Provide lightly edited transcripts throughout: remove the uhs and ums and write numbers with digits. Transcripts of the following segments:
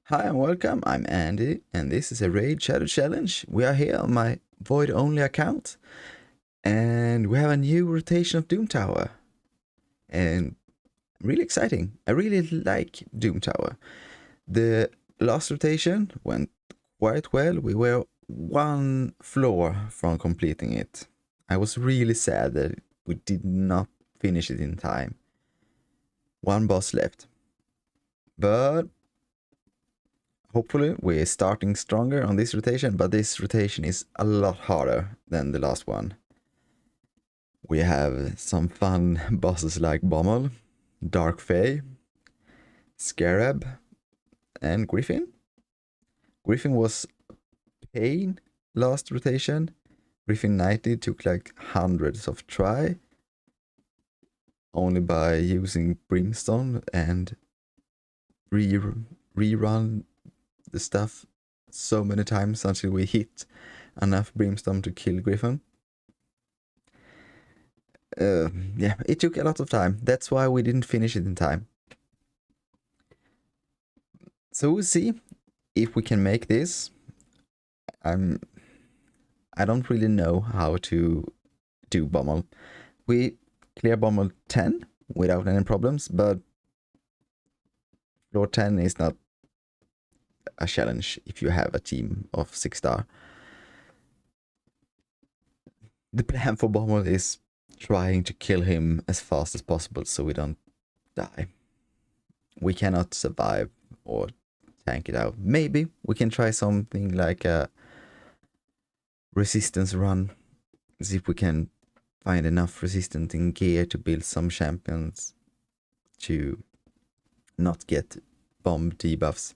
Hi and welcome, I'm Andy, and this is a Raid Shadow Challenge. We are here on my Void Only account, and we have a new rotation of Doom Tower. And really exciting. I really like Doom Tower. The last rotation went quite well. We were one floor from completing it. I was really sad that we did not finish it in time. One boss left. But hopefully we're starting stronger on this rotation, but this rotation is a lot harder than the last one. We have some fun bosses like Bommel, Dark Fae, Scarab, and Griffin. Griffin was pain last rotation. Griffin 90 took like hundreds of try, only by using Brimstone and rerun the stuff so many times until we hit enough Brimstone to kill Griffin. Yeah, it took a lot of time. That's why we didn't finish it in time. So we'll see if we can make this. I don't really know how to do Bommel. We clear Bommel 10 without any problems, but floor 10 is not a challenge if you have a team of 6 star. The plan for Bommel is trying to kill him as fast as possible so we don't die. We cannot survive or tank it out. Maybe we can try something like a resistance run. See if we can find enough resistance in gear to build some champions to not get bomb debuffs.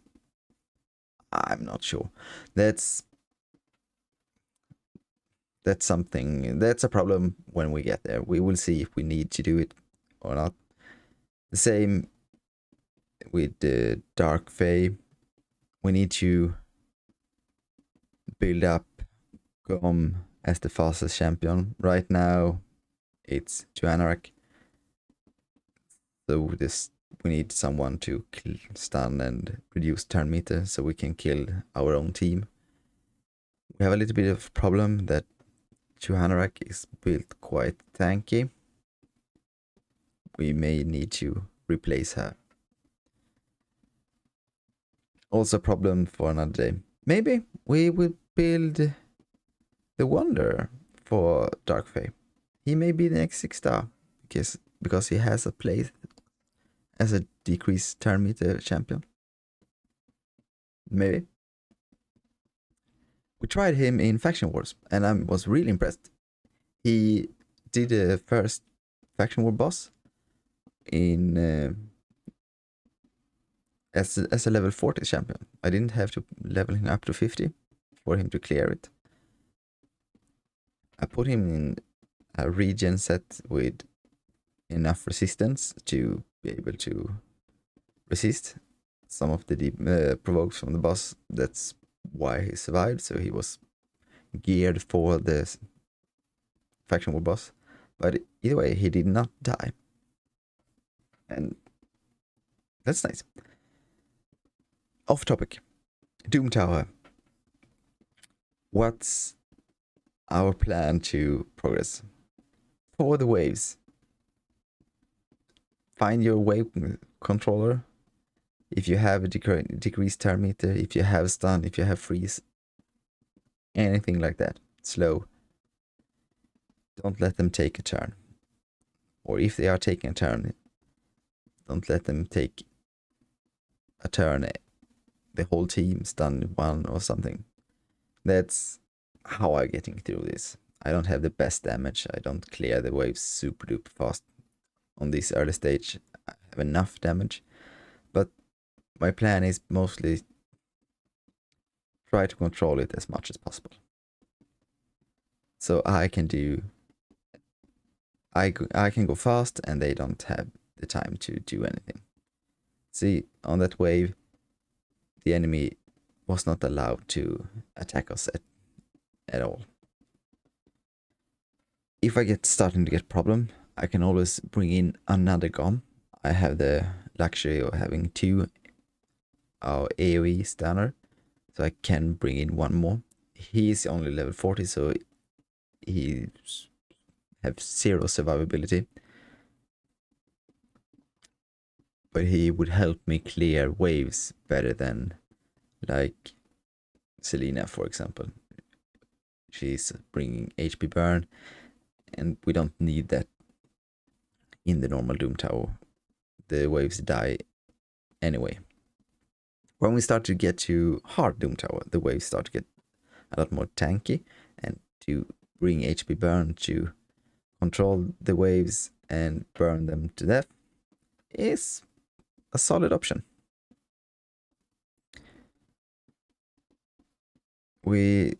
I'm not sure. That's something. That's a problem when we get there. We will see if we need to do it or not. The same with the Dark Fae. We need to build up Gom as the fastest champion. Right now, it's Tuanarak. So we need someone to stun and reduce turn meter so we can kill our own team. We have a little bit of problem that Tuanarak is built quite tanky. We may need to replace her. Also a problem for another day. Maybe we will build the Wanderer for Dark Fae. He may be the next 6 star because he has a place as a decreased turn meter champion. Maybe. We tried him in Faction Wars and I was really impressed. He did the first Faction War boss in as a level 40 champion. I didn't have to level him up to 50 for him to clear it. I put him in a regen set with enough resistance to be able to resist some of the provokes from the boss. That's why he survived. So he was geared for the Faction War boss. But either way, he did not die. And that's nice. Off topic. Doom Tower. What's our plan to progress? For the waves. Find your wave controller. If you have a decreased turn meter, if you have stun, if you have freeze, anything like that. Slow. Don't let them take a turn. Or if they are taking a turn, don't let them take a turn. The whole team stun one or something. That's how I'm getting through this. I don't have the best damage. I don't clear the waves super duper fast on this early stage. I have enough damage, but my plan is mostly try to control it as much as possible. So I can go fast and they don't have the time to do anything. See, on that wave, the enemy was not allowed to attack us at all. If I get starting to get problem, I can always bring in another GOM. I have the luxury of having 2 our AoE stunner, so I can bring in one more. He's only level 40, so he have 0 survivability. But he would help me clear waves better than like Selena, for example. She's bringing HP burn, and we don't need that in the normal Doom Tower. The waves die anyway. When we start to get to hard Doom Tower, the waves start to get a lot more tanky, and to bring HP burn to control the waves and burn them to death is a solid option. We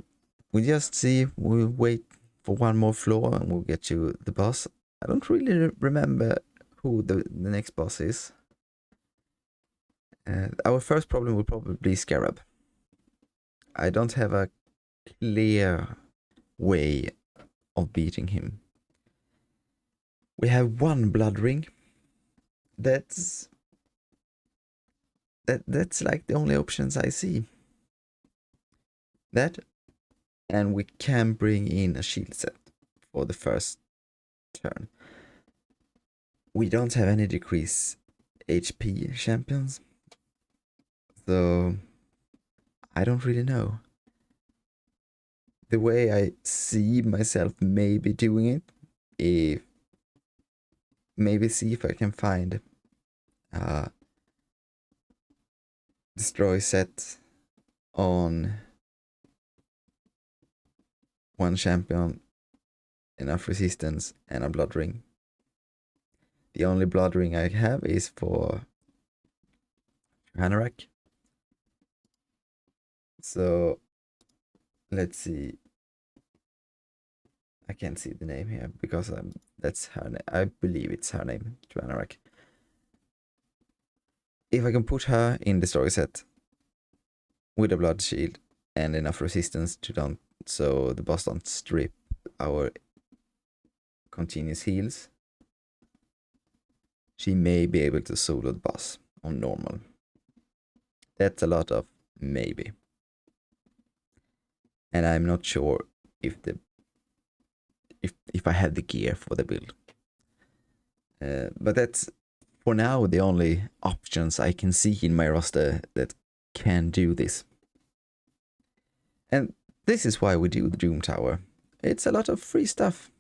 just see, we wait for one more floor and we'll get to the boss. I don't really remember who the next boss is. Our first problem will probably be Scarab. I don't have a clear way of beating him. We have one blood ring. That's like the only options I see. That, and we can bring in a shield set for the first turn. We don't have any decrease HP champions, so I don't really know. The way I see myself maybe doing it, if maybe see if I can find destroy set on one champion, enough resistance, and a blood ring. The only blood ring I have is for Hanorach. So let's see. I can't see the name here because that's her name. I believe it's her name, Hanorach. If I can put her in the story set with a blood shield and enough resistance to don't, so the boss don't strip our continuous heals, she may be able to solo the boss on normal. That's a lot of maybe. And I'm not sure if I have the gear for the build. But that's for now the only options I can see in my roster that can do this. And this is why we do the Doom Tower. It's a lot of free stuff.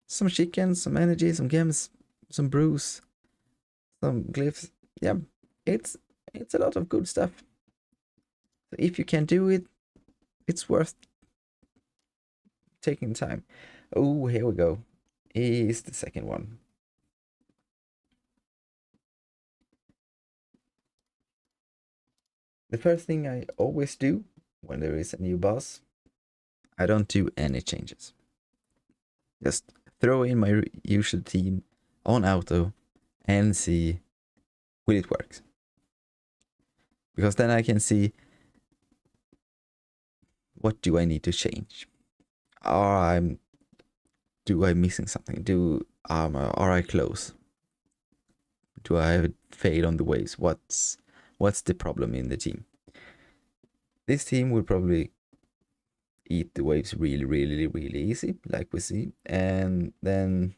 Some chicken, some energy, some gems, some brews, some glyphs. Yeah, it's a lot of good stuff. So if you can do it, it's worth taking time. Oh, here we go. Is the second one. The first thing I always do when there is a new boss, I don't do any changes. Just throw in my usual team on auto and see will it work. Because then I can see what do I need to change. Do I missing something? Are I close? Do I have failed on the waves? What's the problem in the team? This team will probably eat the waves really easy, like we see, and then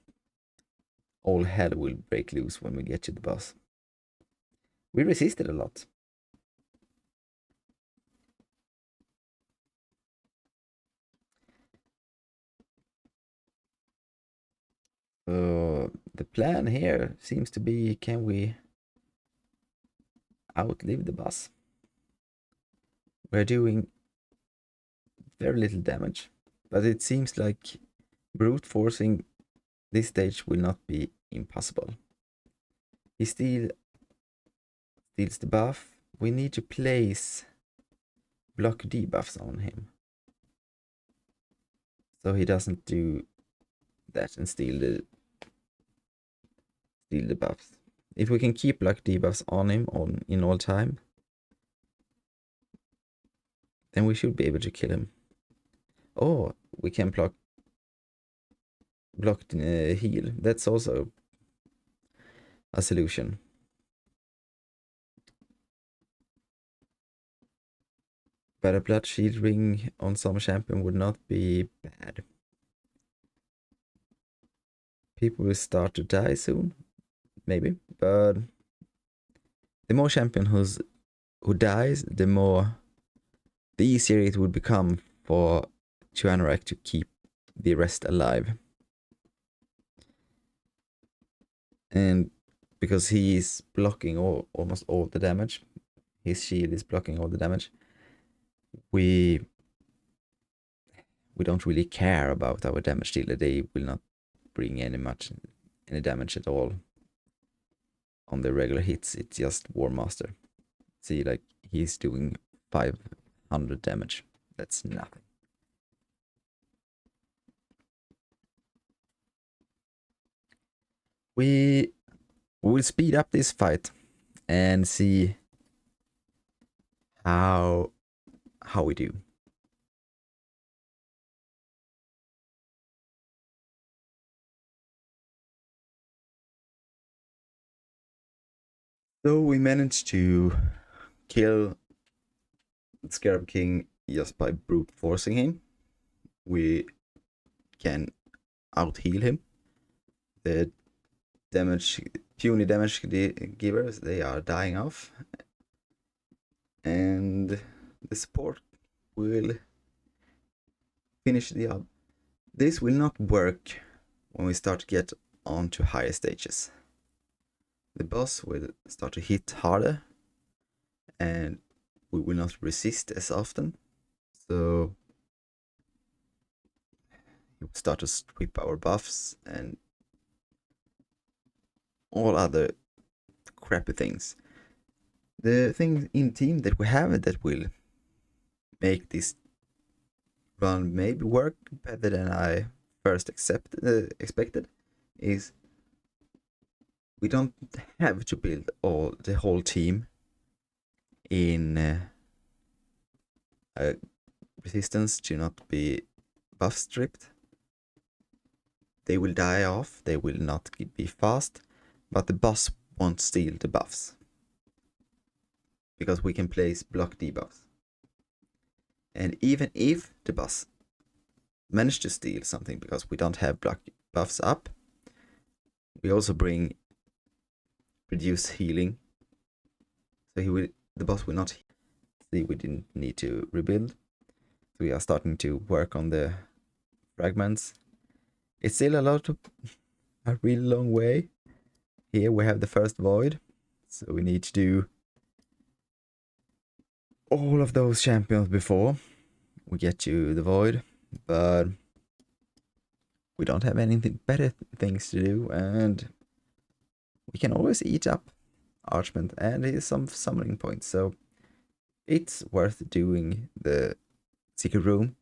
all hell will break loose when we get to the boss. We resisted a lot. The plan here seems to be, can we outlive the boss? We're doing very little damage, but it seems like brute forcing this stage will not be impossible. He steals the buff. We need to place block debuffs on him, so he doesn't do that and steal the buffs. If we can keep block debuffs on him in all time, then we should be able to kill him. Or we can block heal. That's also a solution. But a blood shield ring on some champion would not be bad. People will start to die soon, maybe, but the more champion who dies, the easier it would become for Anorak to keep the rest alive. And because he is blocking almost all the damage, his shield is blocking all the damage, we don't really care about our damage dealer. They will not bring any damage at all on the regular hits. It's just War Master. See, like, he's doing 500 damage. That's nothing. We will speed up this fight and see how we do. So we managed to kill Scarab King just by brute forcing him. We can out heal him. The puny damage givers, they are dying off, and the support will finish the job. This will not work when we start to get onto higher stages. The boss will start to hit harder, and we will not resist as often, so he will start to strip our buffs and all other crappy things. The thing in team that we have that will make this run maybe work better than I first expected is we don't have to build the whole team in resistance to not be buff stripped. They will die off, they will not be fast, but the boss won't steal the buffs, because we can place block debuffs. And even if the boss managed to steal something because we don't have block buffs up, we also bring reduced healing, so the boss will not see. We didn't need to rebuild. So we are starting to work on the fragments. It's still a really long way. Here we have the first void, so we need to do all of those champions before we get to the void, but we don't have anything better things to do, and we can always eat up Archment and some summoning points, so it's worth doing the secret room.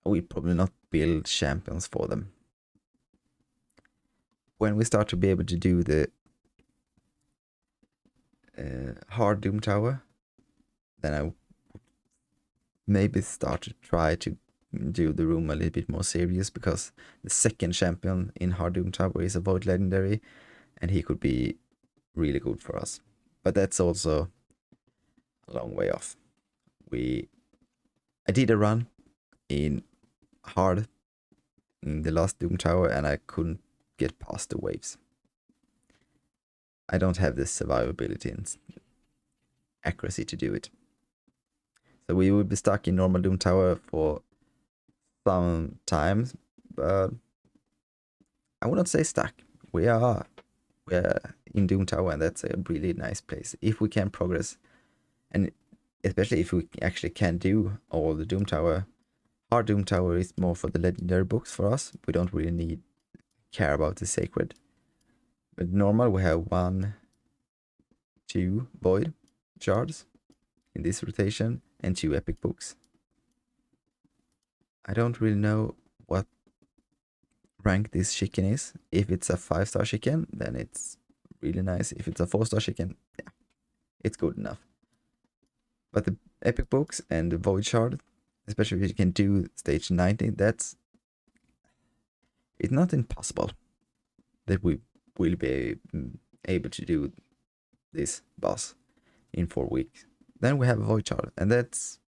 We'll probably not build champions for them. When we start to be able to do the hard Doom Tower, then I maybe start to try to do the room a little bit more serious, because the second champion in hard Doom Tower is a Void Legendary, and he could be really good for us. But that's also a long way off. I did a run in hard in the last Doom Tower, and I couldn't get past the waves. I don't have the survivability and accuracy to do it. So we will be stuck in normal Doom Tower for some times, but I would not say stuck. We're in Doom Tower, and that's a really nice place if we can progress, and especially if we actually can do all the Doom Tower. Hard Doom Tower is more for the legendary books for us. We don't really care about the sacred. But normal, we have 1, 2 void shards in this rotation and 2 epic books. I don't really know what rank this chicken is. If it's a 5-star chicken, then it's really nice. If it's a 4-star chicken, yeah, it's good enough. But the epic books and the void shard, especially if you can do stage 90, it's not impossible that we will be able to do this boss in 4 weeks. then we have a void shard, and that's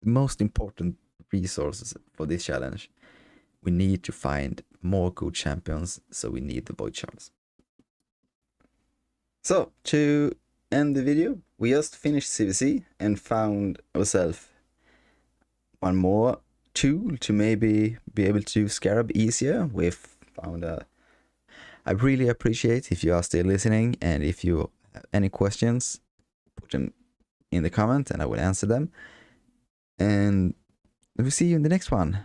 the most important resources for this challenge. We need to find more good champions, so we need the void shards. So to end the video, we just finished CVC and found ourselves one more tool to maybe be able to do Scarab easier. We've found a... I really appreciate if you are still listening, and if you have any questions, put them in the comment and I will answer them. And we'll see you in the next one.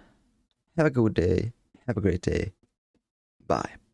Have a good day. Have a great day. Bye.